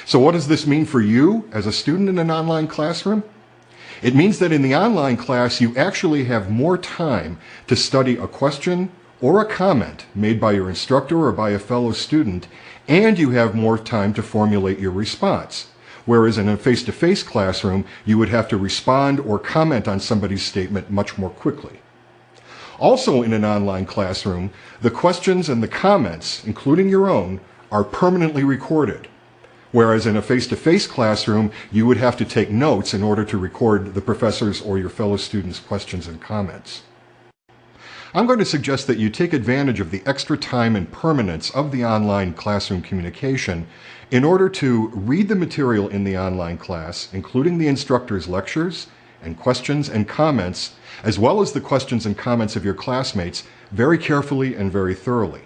So what does this mean for you as a student in an online classroom? It means that in the online class, you actually have more time to study a question or a comment made by your instructor or by a fellow student, and you have more time to formulate your response. Whereas in a face-to-face classroom, you would have to respond or comment on somebody's statement much more quickly. Also in an online classroom, the questions and the comments, including your own, are permanently recorded. Whereas in a face-to-face classroom, you would have to take notes in order to record the professor's or your fellow students' questions and comments. I'm going to suggest that you take advantage of the extra time and permanence of the online classroom communication in order to read the material in the online class, including the instructor's lectures and questions and comments, as well as the questions and comments of your classmates, very carefully and very thoroughly.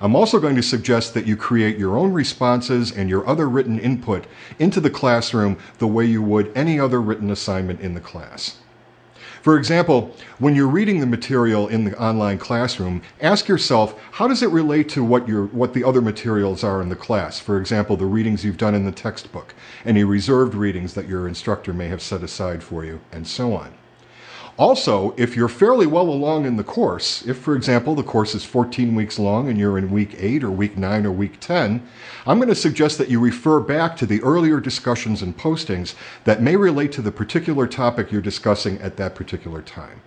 I'm also going to suggest that you create your own responses and your other written input into the classroom the way you would any other written assignment in the class. For example, when you're reading the material in the online classroom, ask yourself, how does it relate to what the other materials are in the class? For example, the readings you've done in the textbook, any reserved readings that your instructor may have set aside for you, and so on. Also, if you're fairly well along in the course, if, for example, the course is 14 weeks long and you're in week 8 or week 9 or week 10, I'm going to suggest that you refer back to the earlier discussions and postings that may relate to the particular topic you're discussing at that particular time.